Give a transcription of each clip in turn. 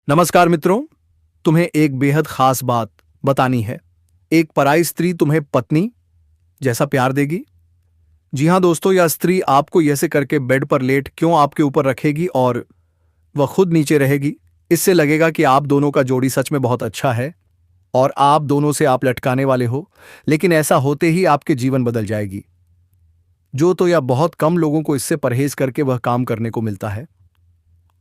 नमस्कार मित्रों, तुम्हें एक बेहद खास बात बतानी है। एक पराई स्त्री तुम्हें पत्नी जैसा प्यार देगी। जी हां दोस्तों, यह स्त्री आपको ऐसे करके बेड पर लेट क्यों आपके ऊपर रखेगी और वह खुद नीचे रहेगी। इससे लगेगा कि आप दोनों का जोड़ी सच में बहुत अच्छा है और आप दोनों से आप लटकाने वाले हो, लेकिन ऐसा होते ही आपके जीवन बदल जाएगी। जो तो या बहुत कम लोगों को इससे परहेज करके वह काम करने को मिलता है।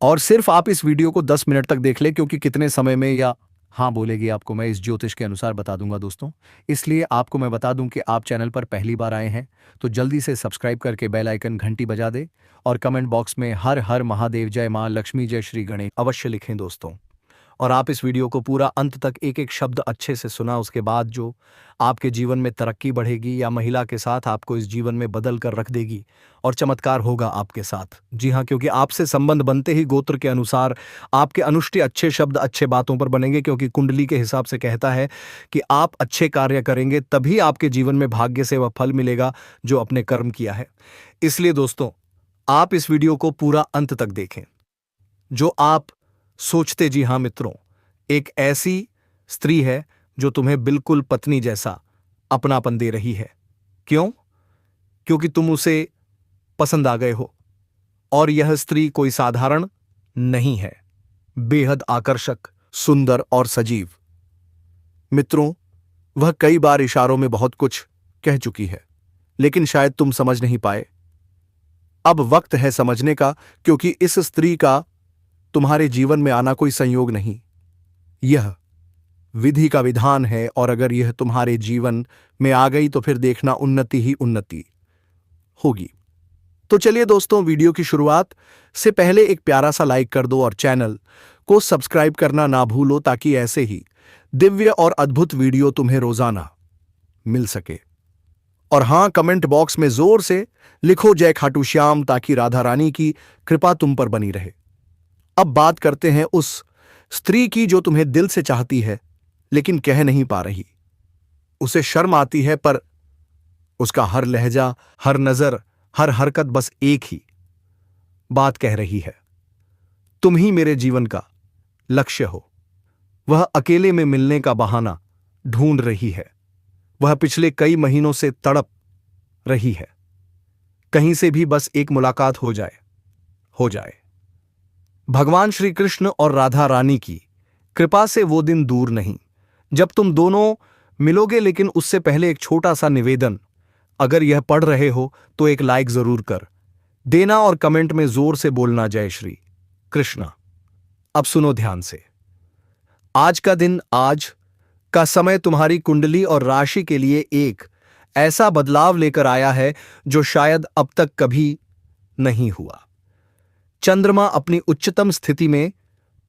और सिर्फ आप इस वीडियो को 10 मिनट तक देख लें, क्योंकि कितने समय में या हाँ बोलेगी आपको मैं इस ज्योतिष के अनुसार बता दूंगा दोस्तों। इसलिए आपको मैं बता दूं कि आप चैनल पर पहली बार आए हैं तो जल्दी से सब्सक्राइब करके बेल आइकन घंटी बजा दें और कमेंट बॉक्स में हर हर महादेव, जय मां लक्ष्मी, जय श्री गणेश अवश्य लिखें दोस्तों। और आप इस वीडियो को पूरा अंत तक एक एक शब्द अच्छे से सुना, उसके बाद जो आपके जीवन में तरक्की बढ़ेगी या महिला के साथ आपको इस जीवन में बदल कर रख देगी और चमत्कार होगा आपके साथ। जी हाँ, क्योंकि आपसे संबंध बनते ही गोत्र के अनुसार आपके अनुष्ठेय अच्छे शब्द अच्छे बातों पर बनेंगे, क्योंकि कुंडली के हिसाब से कहता है कि आप अच्छे कार्य करेंगे तभी आपके जीवन में भाग्य से वह फल मिलेगा जो अपने कर्म किया है। इसलिए दोस्तों, आप इस वीडियो को पूरा अंत तक देखें। जो आप सोचते, जी हां मित्रों, एक ऐसी स्त्री है जो तुम्हें बिल्कुल पत्नी जैसा अपनापन दे रही है। क्यों? क्योंकि तुम उसे पसंद आ गए हो और यह स्त्री कोई साधारण नहीं है, बेहद आकर्षक, सुंदर और सजीव। मित्रों, वह कई बार इशारों में बहुत कुछ कह चुकी है, लेकिन शायद तुम समझ नहीं पाए। अब वक्त है समझने का, क्योंकि इस स्त्री का तुम्हारे जीवन में आना कोई संयोग नहीं, यह विधि का विधान है। और अगर यह तुम्हारे जीवन में आ गई तो फिर देखना उन्नति ही उन्नति होगी। तो चलिए दोस्तों, वीडियो की शुरुआत से पहले एक प्यारा सा लाइक कर दो और चैनल को सब्सक्राइब करना ना भूलो, ताकि ऐसे ही दिव्य और अद्भुत वीडियो तुम्हें रोजाना मिल सके। और हां, कमेंट बॉक्स में जोर से लिखो जय खाटू श्याम, ताकि राधा रानी की कृपा तुम पर बनी रहे। अब बात करते हैं उस स्त्री की जो तुम्हें दिल से चाहती है लेकिन कह नहीं पा रही। उसे शर्म आती है, पर उसका हर लहजा, हर नजर, हर हरकत बस एक ही बात कह रही है, तुम ही मेरे जीवन का लक्ष्य हो। वह अकेले में मिलने का बहाना ढूंढ रही है। वह पिछले कई महीनों से तड़प रही है, कहीं से भी बस एक मुलाकात हो जाए। भगवान श्री कृष्ण और राधा रानी की कृपा से वो दिन दूर नहीं जब तुम दोनों मिलोगे। लेकिन उससे पहले एक छोटा सा निवेदन, अगर यह पढ़ रहे हो तो एक लाइक जरूर कर देना और कमेंट में जोर से बोलना जय श्री कृष्ण। अब सुनो ध्यान से। आज का दिन, आज का समय तुम्हारी कुंडली और राशि के लिए एक ऐसा बदलाव लेकर आया है जो शायद अब तक कभी नहीं हुआ। चंद्रमा अपनी उच्चतम स्थिति में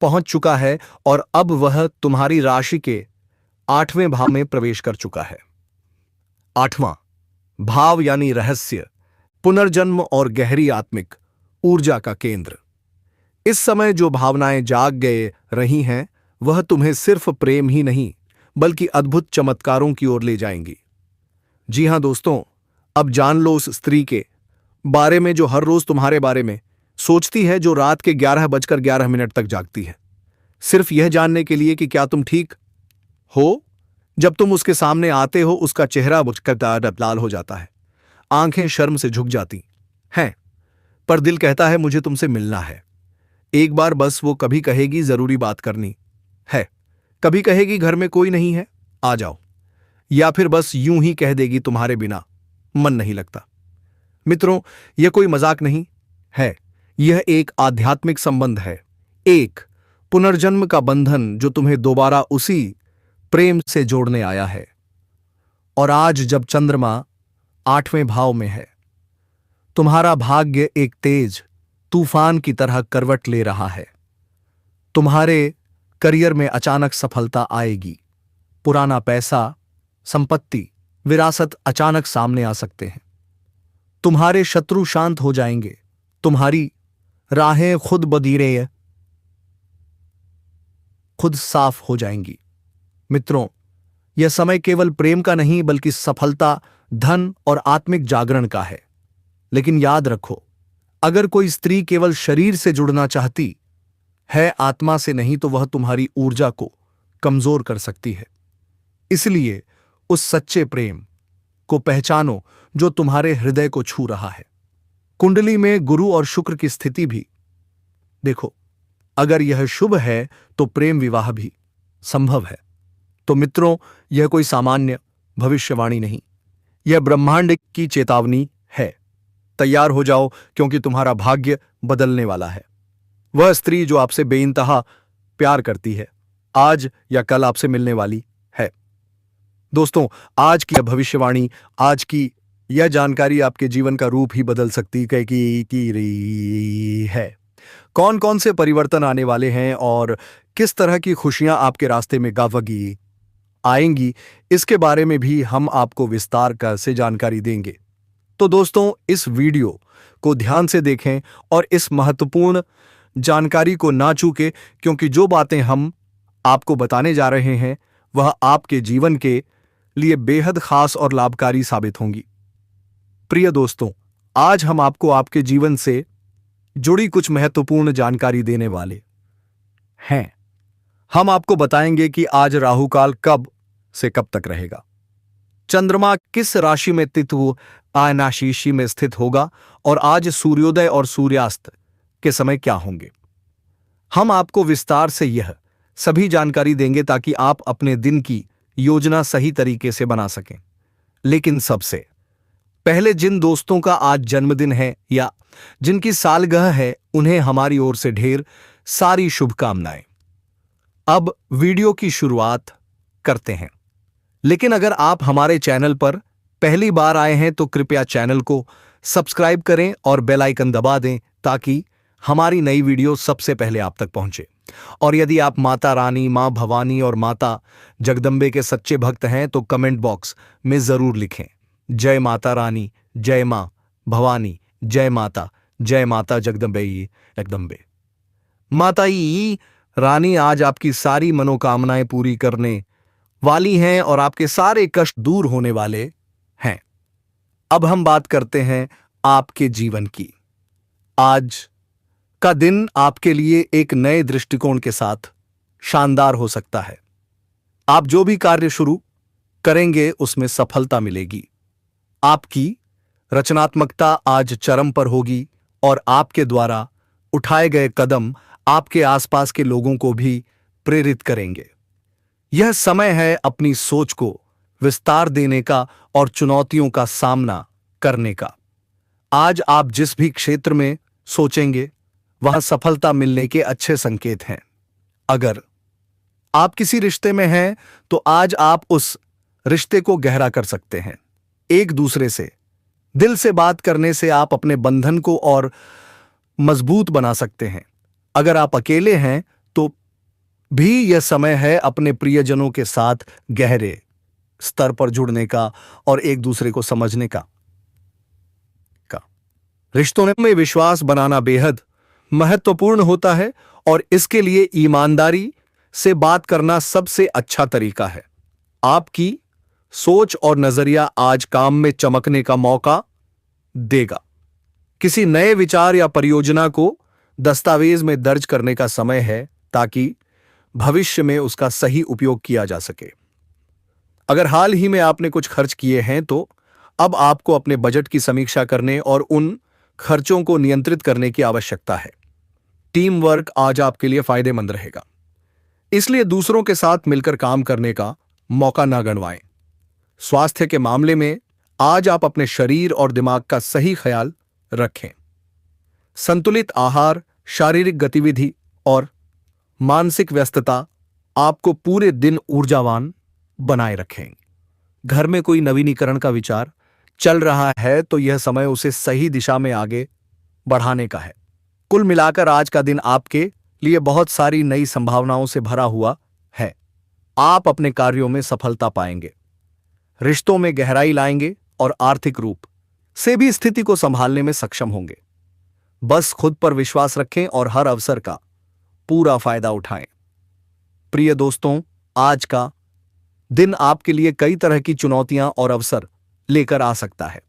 पहुंच चुका है और अब वह तुम्हारी राशि के 8वें भाव में प्रवेश कर चुका है। 8वां भाव यानी रहस्य, पुनर्जन्म और गहरी आत्मिक ऊर्जा का केंद्र। इस समय जो भावनाएं जाग गए रही हैं, वह तुम्हें सिर्फ प्रेम ही नहीं बल्कि अद्भुत चमत्कारों की ओर ले जाएंगी। जी हां दोस्तों, अब जान लो उस स्त्री के बारे में जो हर रोज तुम्हारे बारे में सोचती है, जो रात के 11:11 तक जागती है, सिर्फ यह जानने के लिए कि क्या तुम ठीक हो। जब तुम उसके सामने आते हो, उसका चेहरा बुझकर लाल हो जाता है, आंखें शर्म से झुक जाती हैं, पर दिल कहता है मुझे तुमसे मिलना है। एक बार बस वो कभी कहेगी जरूरी बात करनी है, कभी कहेगी घर में कोई नहीं है आ जाओ, या फिर बस यूं ही कह देगी तुम्हारे बिना मन नहीं लगता। मित्रों, यह कोई मजाक नहीं है, यह एक आध्यात्मिक संबंध है, एक पुनर्जन्म का बंधन जो तुम्हें दोबारा उसी प्रेम से जोड़ने आया है। और आज जब चंद्रमा 8वें भाव में है, तुम्हारा भाग्य एक तेज तूफान की तरह करवट ले रहा है। तुम्हारे करियर में अचानक सफलता आएगी। पुराना पैसा, संपत्ति, विरासत अचानक सामने आ सकते हैं। तुम्हारे शत्रु शांत हो जाएंगे। तुम्हारी राहें खुद साफ हो जाएंगी। मित्रों, यह समय केवल प्रेम का नहीं बल्कि सफलता, धन और आत्मिक जागरण का है। लेकिन याद रखो, अगर कोई स्त्री केवल शरीर से जुड़ना चाहती है आत्मा से नहीं तो वह तुम्हारी ऊर्जा को कमजोर कर सकती है। इसलिए उस सच्चे प्रेम को पहचानो जो तुम्हारे हृदय को छू रहा है। कुंडली में गुरु और शुक्र की स्थिति भी देखो। अगर यह शुभ है तो प्रेम विवाह भी संभव है। तो मित्रों, यह कोई सामान्य भविष्यवाणी नहीं, यह ब्रह्मांड की चेतावनी है। तैयार हो जाओ, क्योंकि तुम्हारा भाग्य बदलने वाला है। वह स्त्री जो आपसे बेइंतहा प्यार करती है, आज या कल आपसे मिलने वाली है। दोस्तों, आज की यह भविष्यवाणी, आज की यह जानकारी आपके जीवन का रूप ही बदल सकती है। कौन कौन से परिवर्तन आने वाले हैं और किस तरह की खुशियां आपके रास्ते में गावगी आएंगी, इसके बारे में भी हम आपको विस्तार से जानकारी देंगे। तो दोस्तों, इस वीडियो को ध्यान से देखें और इस महत्वपूर्ण जानकारी को ना चूकें, क्योंकि जो बातें हम आपको बताने जा रहे हैं वह आपके जीवन के लिए बेहद खास और लाभकारी साबित होंगी। प्रिय दोस्तों, आज हम आपको आपके जीवन से जुड़ी कुछ महत्वपूर्ण जानकारी देने वाले हैं। हम आपको बताएंगे कि आज राहुकाल कब से कब तक रहेगा, चंद्रमा किस राशि में तिथि आयनाशीशी में स्थित होगा और आज सूर्योदय और सूर्यास्त के समय क्या होंगे। हम आपको विस्तार से यह सभी जानकारी देंगे ताकि आप अपने दिन की योजना सही तरीके से बना सकें। लेकिन सबसे पहले जिन दोस्तों का आज जन्मदिन है या जिनकी सालगिरह है, उन्हें हमारी ओर से ढेर सारी शुभकामनाएं। अब वीडियो की शुरुआत करते हैं। लेकिन अगर आप हमारे चैनल पर पहली बार आए हैं तो कृपया चैनल को सब्सक्राइब करें और बेल आइकन दबा दें ताकि हमारी नई वीडियो सबसे पहले आप तक पहुंचे। और यदि आप माता रानी, मां भवानी और माता जगदम्बे के सच्चे भक्त हैं तो कमेंट बॉक्स में जरूर लिखें, जय माता रानी, जय मां भवानी, जय माता जगदम्बे। माता ई रानी आज आपकी सारी मनोकामनाएं पूरी करने वाली हैं और आपके सारे कष्ट दूर होने वाले हैं। अब हम बात करते हैं आपके जीवन की। आज का दिन आपके लिए एक नए दृष्टिकोण के साथ शानदार हो सकता है। आप जो भी कार्य शुरू करेंगे उसमें सफलता मिलेगी। आपकी रचनात्मकता आज चरम पर होगी और आपके द्वारा उठाए गए कदम आपके आसपास के लोगों को भी प्रेरित करेंगे। यह समय है अपनी सोच को विस्तार देने का और चुनौतियों का सामना करने का। आज आप जिस भी क्षेत्र में सोचेंगे वहां सफलता मिलने के अच्छे संकेत हैं। अगर आप किसी रिश्ते में हैं तो आज आप उस रिश्ते को गहरा कर सकते हैं। एक दूसरे से दिल से बात करने से आप अपने बंधन को और मजबूत बना सकते हैं। अगर आप अकेले हैं तो भी यह समय है अपने प्रियजनों के साथ गहरे स्तर पर जुड़ने का और एक दूसरे को समझने का। रिश्तों में विश्वास बनाना बेहद महत्वपूर्ण होता है और इसके लिए ईमानदारी से बात करना सबसे अच्छा तरीका है। आपकी सोच और नजरिया आज काम में चमकने का मौका देगा। किसी नए विचार या परियोजना को दस्तावेज में दर्ज करने का समय है ताकि भविष्य में उसका सही उपयोग किया जा सके। अगर हाल ही में आपने कुछ खर्च किए हैं तो अब आपको अपने बजट की समीक्षा करने और उन खर्चों को नियंत्रित करने की आवश्यकता है। टीम वर्क आज आपके लिए फायदेमंद रहेगा, इसलिए दूसरों के साथ मिलकर काम करने का मौका न गंवाएं। स्वास्थ्य के मामले में आज आप अपने शरीर और दिमाग का सही ख्याल रखें। संतुलित आहार, शारीरिक गतिविधि और मानसिक व्यस्तता आपको पूरे दिन ऊर्जावान बनाए रखें। घर में कोई नवीनीकरण का विचार चल रहा है तो यह समय उसे सही दिशा में आगे बढ़ाने का है। कुल मिलाकर आज का दिन आपके लिए बहुत सारी नई संभावनाओं से भरा हुआ है। आप अपने कार्यों में सफलता पाएंगे, रिश्तों में गहराई लाएंगे और आर्थिक रूप से भी स्थिति को संभालने में सक्षम होंगे। बस खुद पर विश्वास रखें और हर अवसर का पूरा फायदा उठाएं। प्रिय दोस्तों, आज का दिन आपके लिए कई तरह की चुनौतियां और अवसर लेकर आ सकता है,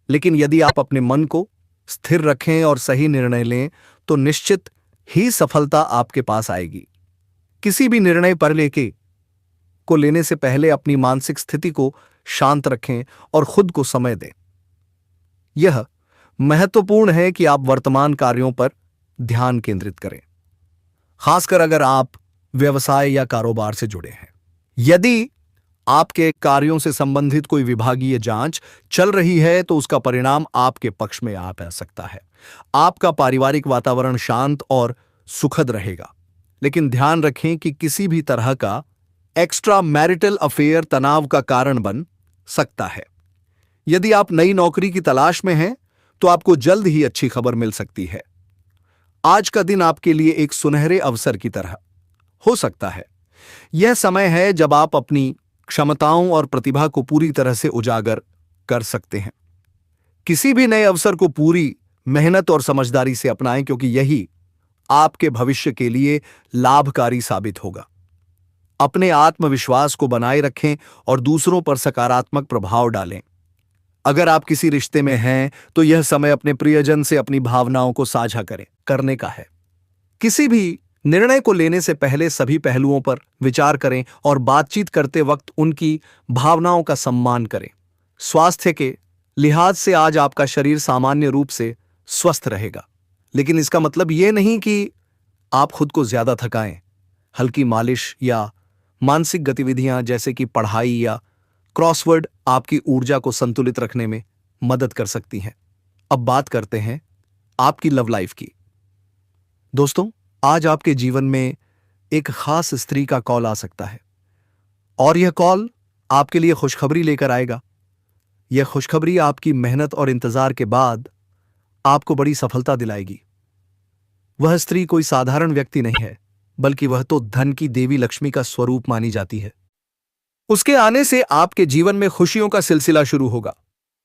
लेकिन यदि आप अपने मन को स्थिर रखें और सही निर्णय लें तो निश्चित ही सफलता आपके पास आएगी। किसी भी निर्णय पर लेने से पहले अपनी मानसिक स्थिति को शांत रखें और खुद को समय दें। यह महत्वपूर्ण है कि आप वर्तमान कार्यों पर ध्यान केंद्रित करें, खासकर अगर आप व्यवसाय या कारोबार से जुड़े हैं। यदि आपके कार्यों से संबंधित कोई विभागीय जांच चल रही है तो उसका परिणाम आपके पक्ष में आ सकता है। आपका पारिवारिक वातावरण शांत और सुखद रहेगा, लेकिन ध्यान रखें कि किसी भी तरह का एक्स्ट्रा मैरिटल अफेयर तनाव का कारण बन सकता है। यदि आप नई नौकरी की तलाश में हैं तो आपको जल्द ही अच्छी खबर मिल सकती है। आज का दिन आपके लिए एक सुनहरे अवसर की तरह हो सकता है। यह समय है जब आप अपनी क्षमताओं और प्रतिभा को पूरी तरह से उजागर कर सकते हैं। किसी भी नए अवसर को पूरी मेहनत और समझदारी से अपनाएं, क्योंकि यही आपके भविष्य के लिए लाभकारी साबित होगा। अपने आत्मविश्वास को बनाए रखें और दूसरों पर सकारात्मक प्रभाव डालें। अगर आप किसी रिश्ते में हैं तो यह समय अपने प्रियजन से अपनी भावनाओं को साझा करने का है। किसी भी निर्णय को लेने से पहले सभी पहलुओं पर विचार करें और बातचीत करते वक्त उनकी भावनाओं का सम्मान करें। स्वास्थ्य के लिहाज से आज आपका शरीर सामान्य रूप से स्वस्थ रहेगा, लेकिन इसका मतलब यह नहीं कि आप खुद को ज्यादा थकाएं। हल्की मालिश या मानसिक गतिविधियां जैसे कि पढ़ाई या क्रॉसवर्ड आपकी ऊर्जा को संतुलित रखने में मदद कर सकती हैं। अब बात करते हैं आपकी लव लाइफ की। दोस्तों, आज आपके जीवन में एक खास स्त्री का कॉल आ सकता है और यह कॉल आपके लिए खुशखबरी लेकर आएगा। यह खुशखबरी आपकी मेहनत और इंतजार के बाद आपको बड़ी सफलता दिलाएगी। वह स्त्री कोई साधारण व्यक्ति नहीं है, बल्कि वह तो धन की देवी लक्ष्मी का स्वरूप मानी जाती है। उसके आने से आपके जीवन में खुशियों का सिलसिला शुरू होगा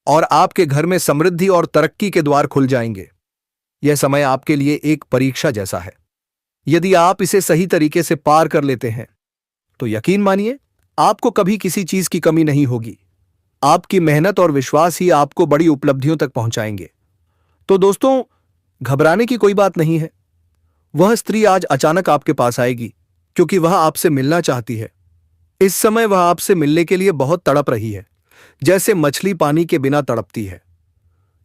और आपके घर में समृद्धि और तरक्की के द्वार खुल जाएंगे। यह समय आपके लिए एक परीक्षा जैसा है। यदि आप इसे सही तरीके से पार कर लेते हैं तो यकीन मानिए आपको कभी किसी चीज की कमी नहीं होगी। आपकी मेहनत और विश्वास ही आपको बड़ी उपलब्धियों तक पहुंचाएंगे। तो दोस्तों, घबराने की कोई बात नहीं है। वह स्त्री आज अचानक आपके पास आएगी क्योंकि वह आपसे मिलना चाहती है। इस समय वह आपसे मिलने के लिए बहुत तड़प रही है, जैसे मछली पानी के बिना तड़पती है।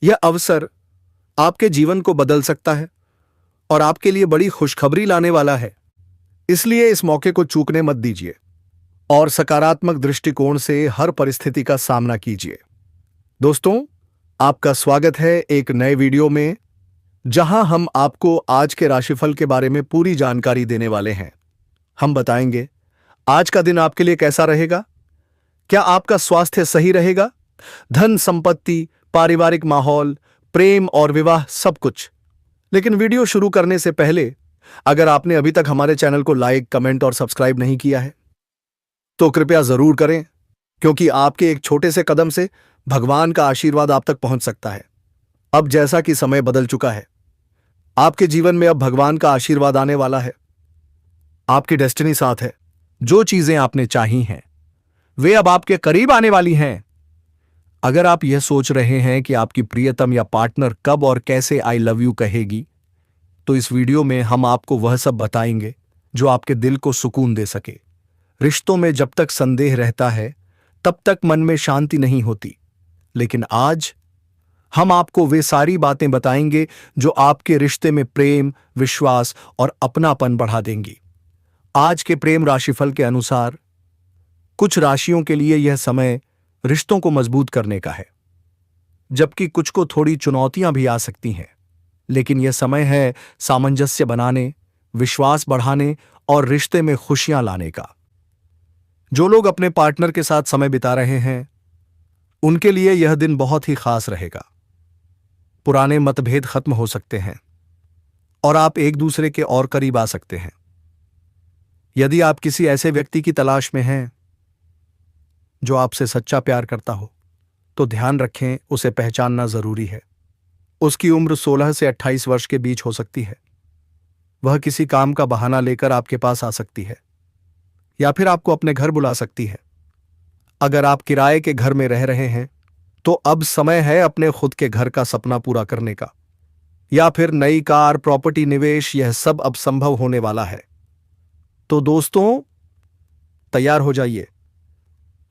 यह अवसर आपके जीवन को बदल सकता है और आपके लिए बड़ी खुशखबरी लाने वाला है। इसलिए इस मौके को चूकने मत दीजिए और सकारात्मक दृष्टिकोण से हर परिस्थिति का सामना कीजिए। दोस्तों, आपका स्वागत है एक नए वीडियो में, जहां हम आपको आज के राशिफल के बारे में पूरी जानकारी देने वाले हैं। हम बताएंगे आज का दिन आपके लिए कैसा रहेगा, क्या आपका स्वास्थ्य सही रहेगा, धन संपत्ति, पारिवारिक माहौल, प्रेम और विवाह, सब कुछ। लेकिन वीडियो शुरू करने से पहले अगर आपने अभी तक हमारे चैनल को लाइक, कमेंट और सब्सक्राइब नहीं किया है तो कृपया जरूर करें, क्योंकि आपके एक छोटे से कदम से भगवान का आशीर्वाद आप तक पहुंच सकता है। अब जैसा कि समय बदल चुका है, आपके जीवन में अब भगवान का आशीर्वाद आने वाला है। आपकी डेस्टिनी साथ है। जो चीजें आपने चाही हैं वे अब आपके करीब आने वाली हैं। अगर आप यह सोच रहे हैं कि आपकी प्रियतम या पार्टनर कब और कैसे आई लव यू कहेगी, तो इस वीडियो में हम आपको वह सब बताएंगे जो आपके दिल को सुकून दे सके। रिश्तों में जब तक संदेह रहता है तब तक मन में शांति नहीं होती, लेकिन आज हम आपको वे सारी बातें बताएंगे जो आपके रिश्ते में प्रेम, विश्वास और अपनापन बढ़ा देंगी। आज के प्रेम राशिफल के अनुसार कुछ राशियों के लिए यह समय रिश्तों को मजबूत करने का है, जबकि कुछ को थोड़ी चुनौतियां भी आ सकती हैं। लेकिन यह समय है सामंजस्य बनाने, विश्वास बढ़ाने और रिश्ते में खुशियां लाने का। जो लोग अपने पार्टनर के साथ समय बिता रहे हैं उनके लिए यह दिन बहुत ही खास रहेगा। पुराने मतभेद खत्म हो सकते हैं और आप एक दूसरे के और करीब आ सकते हैं। यदि आप किसी ऐसे व्यक्ति की तलाश में हैं जो आपसे सच्चा प्यार करता हो, तो ध्यान रखें उसे पहचानना जरूरी है। उसकी उम्र 16 से 28 वर्ष के बीच हो सकती है। वह किसी काम का बहाना लेकर आपके पास आ सकती है या फिर आपको अपने घर बुला सकती है। अगर आप किराए के घर में रह रहे हैं तो अब समय है अपने खुद के घर का सपना पूरा करने का। या फिर नई कार, प्रॉपर्टी, निवेश, यह सब अब संभव होने वाला है। तो दोस्तों, तैयार हो जाइए,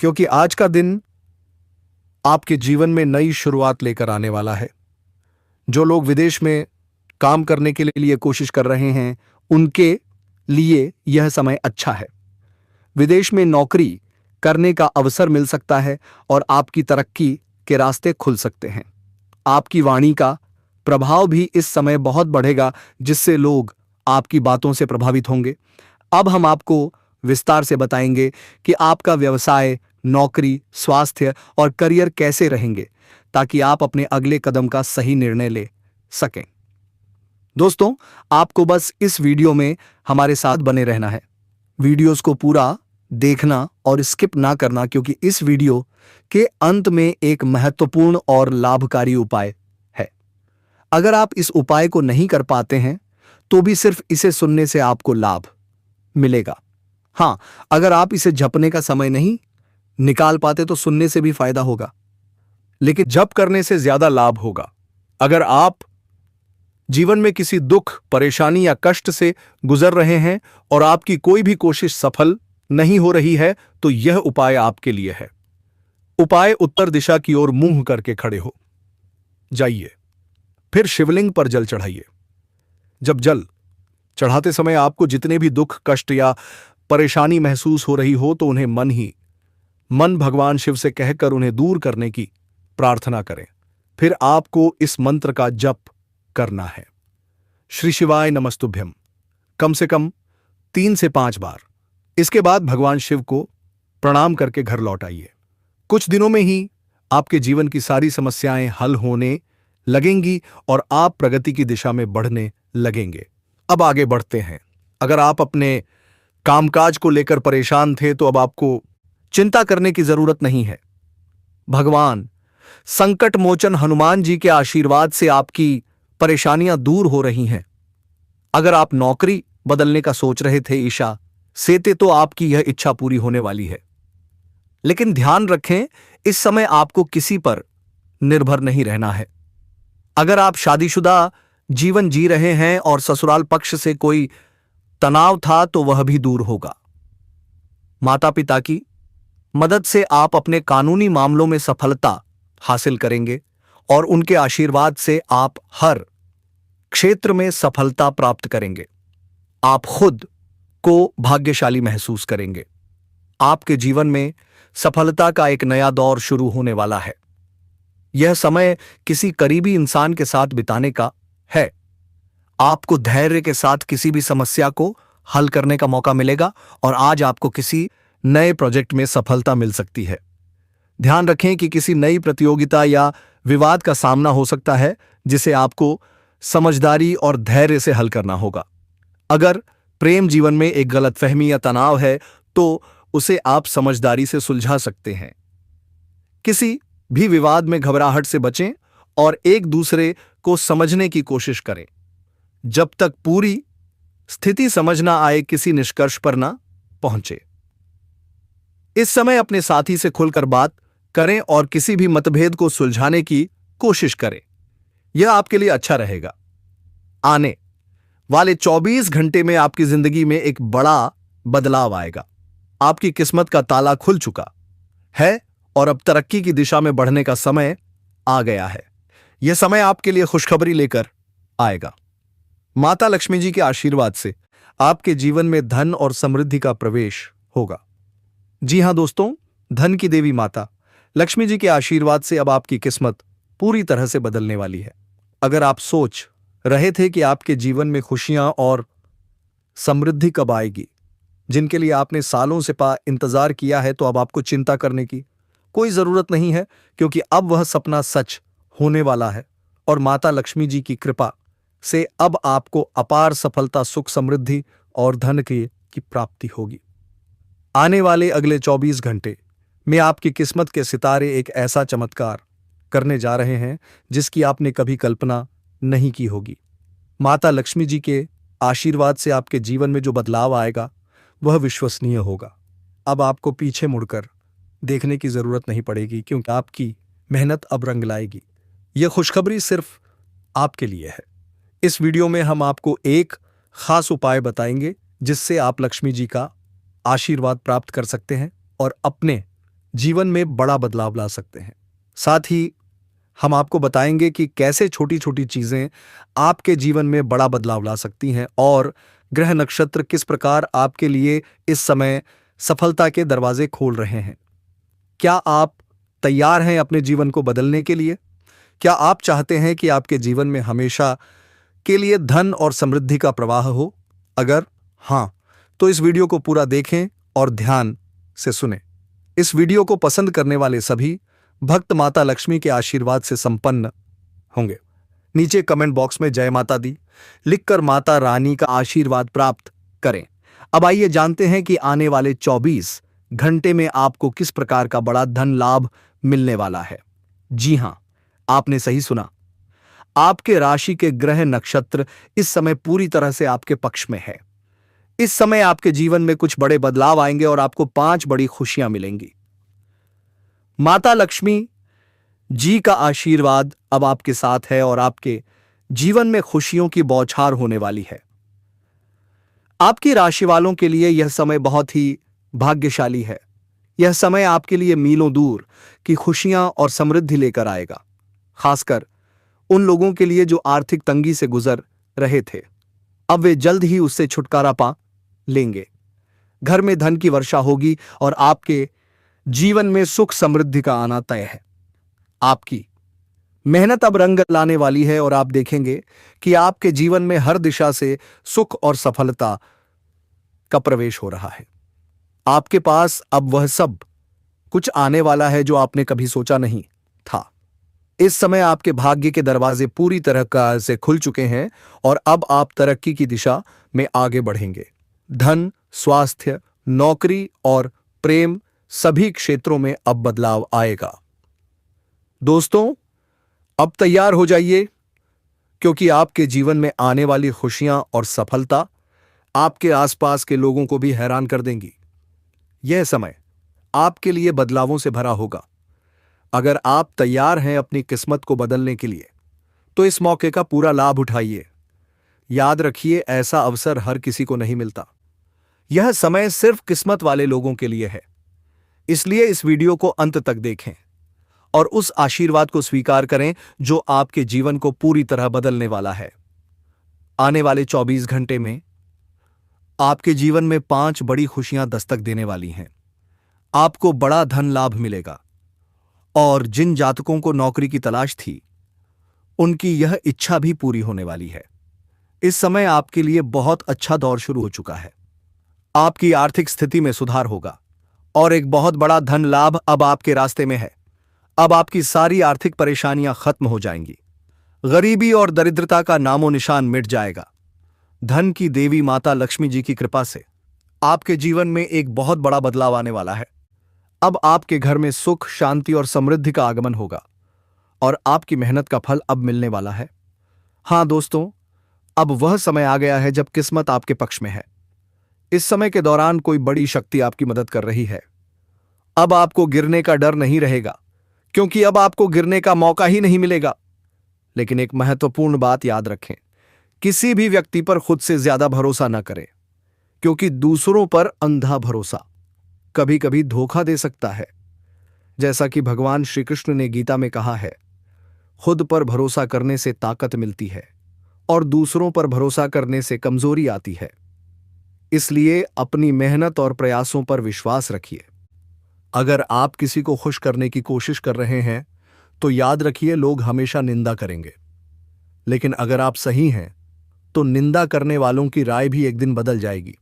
क्योंकि आज का दिन आपके जीवन में नई शुरुआत लेकर आने वाला है। जो लोग विदेश में काम करने के लिए कोशिश कर रहे हैं, उनके लिए यह समय अच्छा है। विदेश में नौकरी करने का अवसर मिल सकता है और आपकी तरक्की के रास्ते खुल सकते हैं। आपकी वाणी का प्रभाव भी इस समय बहुत बढ़ेगा, जिससे लोग आपकी बातों से प्रभावित होंगे। अब हम आपको विस्तार से बताएंगे कि आपका व्यवसाय, नौकरी, स्वास्थ्य और करियर कैसे रहेंगे, ताकि आप अपने अगले कदम का सही निर्णय ले सकें। दोस्तों, आपको बस इस वीडियो में हमारे साथ बने रहना है। वीडियोस को पूरा देखना और स्किप ना करना, क्योंकि इस वीडियो के अंत में एक महत्वपूर्ण और लाभकारी उपाय है। अगर आप इस उपाय को नहीं कर पाते हैं, तो भी सिर्फ इसे सुनने से आपको लाभ मिलेगा। हां, अगर आप इसे जपने का समय नहीं निकाल पाते तो सुनने से भी फायदा होगा, लेकिन जप करने से ज्यादा लाभ होगा। अगर आप जीवन में किसी दुख, परेशानी या कष्ट से गुजर रहे हैं और आपकी कोई भी कोशिश सफल नहीं हो रही है, तो यह उपाय आपके लिए है। उपाय: उत्तर दिशा की ओर मुंह करके खड़े हो जाइए। फिर शिवलिंग पर जल चढ़ाइए। जब जल चढ़ाते समय आपको जितने भी दुख, कष्ट या परेशानी महसूस हो रही हो, तो उन्हें मन ही मन भगवान शिव से कहकर उन्हें दूर करने की प्रार्थना करें। फिर आपको इस मंत्र का जप करना है: श्री शिवाय नमस्तुभ्यम, कम से कम 3 से 5 बार। इसके बाद भगवान शिव को प्रणाम करके घर लौट आइए। कुछ दिनों में ही आपके जीवन की सारी समस्याएं हल होने लगेंगी और आप प्रगति की दिशा में बढ़ने लगेंगे। अब आगे बढ़ते हैं। अगर आप अपने कामकाज को लेकर परेशान थे, तो अब आपको चिंता करने की जरूरत नहीं है। भगवान संकट मोचन हनुमान जी के आशीर्वाद से आपकी परेशानियां दूर हो रही हैं। अगर आप नौकरी बदलने का सोच रहे थे ईशा सेते, तो आपकी यह इच्छा पूरी होने वाली है। लेकिन ध्यान रखें, इस समय आपको किसी पर निर्भर नहीं रहना है। अगर आप शादीशुदा जीवन जी रहे हैं और ससुराल पक्ष से कोई तनाव था, तो वह भी दूर होगा। माता पिता की मदद से आप अपने कानूनी मामलों में सफलता हासिल करेंगे और उनके आशीर्वाद से आप हर क्षेत्र में सफलता प्राप्त करेंगे। आप खुद को भाग्यशाली महसूस करेंगे। आपके जीवन में सफलता का एक नया दौर शुरू होने वाला है। यह समय किसी करीबी इंसान के साथ बिताने का है। आपको धैर्य के साथ किसी भी समस्या को हल करने का मौका मिलेगा और आज आपको किसी नए प्रोजेक्ट में सफलता मिल सकती है। ध्यान रखें कि किसी नई प्रतियोगिता या विवाद का सामना हो सकता है, जिसे आपको समझदारी और धैर्य से हल करना होगा। अगर प्रेम जीवन में एक गलतफहमी या तनाव है, तो उसे आप समझदारी से सुलझा सकते हैं। किसी भी विवाद में घबराहट से बचें और एक दूसरे को समझने की कोशिश करें। जब तक पूरी स्थिति समझ ना आए, किसी निष्कर्ष पर ना पहुंचे। इस समय अपने साथी से खुलकर बात करें और किसी भी मतभेद को सुलझाने की कोशिश करें। यह आपके लिए अच्छा रहेगा। आने वाले 24 घंटे में आपकी जिंदगी में एक बड़ा बदलाव आएगा। आपकी किस्मत का ताला खुल चुका है और अब तरक्की की दिशा में बढ़ने का समय आ गया है। यह समय आपके लिए खुशखबरी लेकर आएगा। माता लक्ष्मी जी के आशीर्वाद से आपके जीवन में धन और समृद्धि का प्रवेश होगा। जी हां दोस्तों, धन की देवी माता लक्ष्मी जी के आशीर्वाद से अब आपकी किस्मत पूरी तरह से बदलने वाली है। अगर आप सोच रहे थे कि आपके जीवन में खुशियां और समृद्धि कब आएगी, जिनके लिए आपने सालों से इंतजार किया है, तो अब आपको चिंता करने की कोई जरूरत नहीं है, क्योंकि अब वह सपना सच होने वाला है और माता लक्ष्मी जी की कृपा से अब आपको अपार सफलता, सुख, समृद्धि और धन की प्राप्ति होगी। आने वाले अगले 24 घंटे में आपकी किस्मत के सितारे एक ऐसा चमत्कार करने जा रहे हैं जिसकी आपने कभी कल्पना नहीं की होगी। माता लक्ष्मी जी के आशीर्वाद से आपके जीवन में जो बदलाव आएगा वह विश्वसनीय होगा। अब आपको पीछे मुड़कर देखने की जरूरत नहीं पड़ेगी, क्योंकि आपकी मेहनत अब रंग लाएगी। यह खुशखबरी सिर्फ आपके लिए है। इस वीडियो में हम आपको एक खास उपाय बताएंगे जिससे आप लक्ष्मी जी का आशीर्वाद प्राप्त कर सकते हैं और अपने जीवन में बड़ा बदलाव ला सकते हैं। साथ ही हम आपको बताएंगे कि कैसे छोटी छोटी चीजें आपके जीवन में बड़ा बदलाव ला सकती हैं और ग्रह नक्षत्र किस प्रकार आपके लिए इस समय सफलता के दरवाजे खोल रहे हैं। क्या आप तैयार हैं अपने जीवन को बदलने के लिए? क्या आप चाहते हैं कि आपके जीवन में हमेशा के लिए धन और समृद्धि का प्रवाह हो? अगर हां, तो इस वीडियो को पूरा देखें और ध्यान से सुनें। इस वीडियो को पसंद करने वाले सभी भक्त माता लक्ष्मी के आशीर्वाद से संपन्न होंगे। नीचे कमेंट बॉक्स में जय माता दी लिखकर माता रानी का आशीर्वाद प्राप्त करें। अब आइए जानते हैं कि आने वाले 24 घंटे में आपको किस प्रकार का बड़ा धन लाभ मिलने वाला है। जी हां, आपने सही सुना। आपके राशि के ग्रह नक्षत्र इस समय पूरी तरह से आपके पक्ष में है। इस समय आपके जीवन में कुछ बड़े बदलाव आएंगे और आपको 5 बड़ी खुशियां मिलेंगी। माता लक्ष्मी जी का आशीर्वाद अब आपके साथ है और आपके जीवन में खुशियों की बौछार होने वाली है। आपकी राशि वालों के लिए यह समय बहुत ही भाग्यशाली है। यह समय आपके लिए मीलों दूर की खुशियां और समृद्धि लेकर आएगा, खासकर उन लोगों के लिए जो आर्थिक तंगी से गुजर रहे थे। अब वे जल्द ही उससे छुटकारा पा लेंगे। घर में धन की वर्षा होगी और आपके जीवन में सुख समृद्धि का आना तय है। आपकी मेहनत अब रंग लाने वाली है और आप देखेंगे कि आपके जीवन में हर दिशा से सुख और सफलता का प्रवेश हो रहा है। आपके पास अब वह सब कुछ आने वाला है जो आपने कभी सोचा नहीं था। इस समय आपके भाग्य के दरवाजे पूरी तरह से खुल चुके हैं और अब आप तरक्की की दिशा में आगे बढ़ेंगे। धन, स्वास्थ्य, नौकरी और प्रेम सभी क्षेत्रों में अब बदलाव आएगा। दोस्तों, अब तैयार हो जाइए क्योंकि आपके जीवन में आने वाली खुशियां और सफलता आपके आसपास के लोगों को भी हैरान कर देंगी। यह समय आपके लिए बदलावों से भरा होगा। अगर आप तैयार हैं अपनी किस्मत को बदलने के लिए, तो इस मौके का पूरा लाभ उठाइए। याद रखिए, ऐसा अवसर हर किसी को नहीं मिलता। यह समय सिर्फ किस्मत वाले लोगों के लिए है। इसलिए इस वीडियो को अंत तक देखें और उस आशीर्वाद को स्वीकार करें जो आपके जीवन को पूरी तरह बदलने वाला है। आने वाले 24 घंटे में आपके जीवन में 5 बड़ी खुशियां दस्तक देने वाली हैं। आपको बड़ा धन लाभ मिलेगा और जिन जातकों को नौकरी की तलाश थी, उनकी यह इच्छा भी पूरी होने वाली है। इस समय आपके लिए बहुत अच्छा दौर शुरू हो चुका है। आपकी आर्थिक स्थिति में सुधार होगा और एक बहुत बड़ा धन लाभ अब आपके रास्ते में है। अब आपकी सारी आर्थिक परेशानियां खत्म हो जाएंगी। गरीबी और दरिद्रता का नामो निशान मिट जाएगा। धन की देवी माता लक्ष्मी जी की कृपा से आपके जीवन में एक बहुत बड़ा बदलाव आने वाला है। अब आपके घर में सुख, शांति और समृद्धि का आगमन होगा और आपकी मेहनत का फल अब मिलने वाला है। हां दोस्तों, अब वह समय आ गया है जब किस्मत आपके पक्ष में है। इस समय के दौरान कोई बड़ी शक्ति आपकी मदद कर रही है। अब आपको गिरने का डर नहीं रहेगा क्योंकि अब आपको गिरने का मौका ही नहीं मिलेगा। लेकिन एक महत्वपूर्ण बात याद रखें, किसी भी व्यक्ति पर खुद से ज्यादा भरोसा न करें क्योंकि दूसरों पर अंधा भरोसा कभी कभी धोखा दे सकता है। जैसा कि भगवान श्री कृष्ण ने गीता में कहा है, खुद पर भरोसा करने से ताकत मिलती है और दूसरों पर भरोसा करने से कमजोरी आती है। इसलिए अपनी मेहनत और प्रयासों पर विश्वास रखिए। अगर आप किसी को खुश करने की कोशिश कर रहे हैं तो याद रखिए, लोग हमेशा निंदा करेंगे। लेकिन अगर आप सही हैं तो निंदा करने वालों की राय भी एक दिन बदल जाएगी।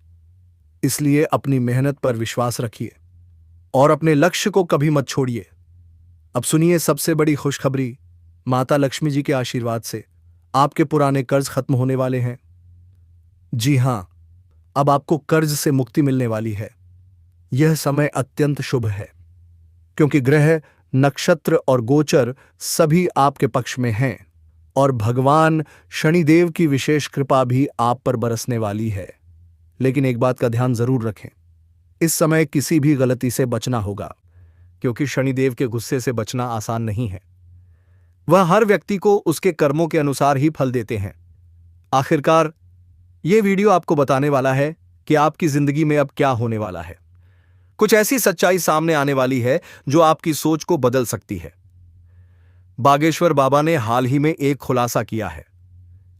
इसलिए अपनी मेहनत पर विश्वास रखिए और अपने लक्ष्य को कभी मत छोड़िए। अब सुनिए सबसे बड़ी खुशखबरी। माता लक्ष्मी जी के आशीर्वाद से आपके पुराने कर्ज खत्म होने वाले हैं। जी हां, अब आपको कर्ज से मुक्ति मिलने वाली है। यह समय अत्यंत शुभ है क्योंकि ग्रह, नक्षत्र और गोचर सभी आपके पक्ष में हैं और भगवान शनिदेव की विशेष कृपा भी आप पर बरसने वाली है। लेकिन एक बात का ध्यान जरूर रखें, इस समय किसी भी गलती से बचना होगा क्योंकि शनिदेव के गुस्से से बचना आसान नहीं है। वह हर व्यक्ति को उसके कर्मों के अनुसार ही फल देते हैं। आखिरकार ये वीडियो आपको बताने वाला है कि आपकी जिंदगी में अब क्या होने वाला है। कुछ ऐसी सच्चाई सामने आने वाली है जो आपकी सोच को बदल सकती है। बागेश्वर बाबा ने हाल ही में एक खुलासा किया है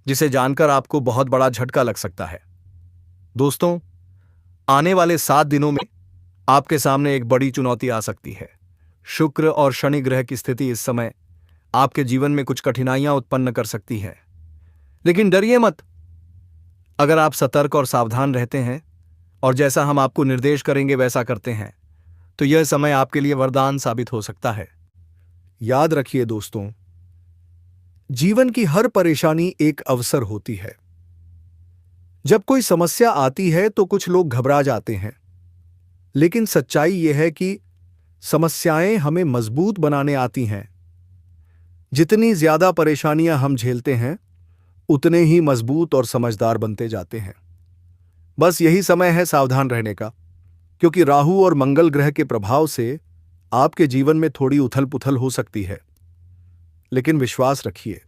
जिसे जानकर आपको बहुत बड़ा झटका लग सकता है। दोस्तों, आने वाले 7 दिनों में आपके सामने एक बड़ी चुनौती आ सकती है। शुक्र और शनि ग्रह की स्थिति इस समय आपके जीवन में कुछ कठिनाइयां उत्पन्न कर सकती है, लेकिन डरिए मत। अगर आप सतर्क और सावधान रहते हैं और जैसा हम आपको निर्देश करेंगे वैसा करते हैं तो यह समय आपके लिए वरदान साबित हो सकता है। याद रखिए दोस्तों, जीवन की हर परेशानी एक अवसर होती है। जब कोई समस्या आती है तो कुछ लोग घबरा जाते हैं, लेकिन सच्चाई यह है कि समस्याएं हमें मजबूत बनाने आती हैं। जितनी ज्यादा परेशानियां हम झेलते हैं उतने ही मजबूत और समझदार बनते जाते हैं। बस यही समय है सावधान रहने का, क्योंकि राहु और मंगल ग्रह के प्रभाव से आपके जीवन में थोड़ी उथल पुथल हो सकती है। लेकिन विश्वास रखिए,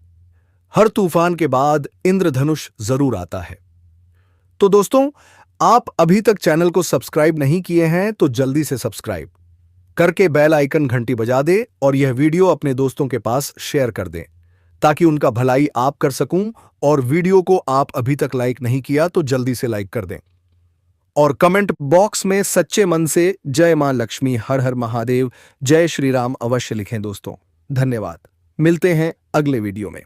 हर तूफान के बाद इंद्रधनुष जरूर आता है। तो दोस्तों, आप अभी तक चैनल को सब्सक्राइब नहीं किए हैं तो जल्दी से सब्सक्राइब करके बेल आइकन घंटी बजा दे और यह वीडियो अपने दोस्तों के पास शेयर कर दें ताकि उनका भलाई आप कर सकूं। और वीडियो को आप अभी तक लाइक नहीं किया तो जल्दी से लाइक कर दें और कमेंट बॉक्स में सच्चे मन से जय मां लक्ष्मी, हर हर महादेव, जय श्री राम अवश्य लिखें। दोस्तों, धन्यवाद। मिलते हैं अगले वीडियो में।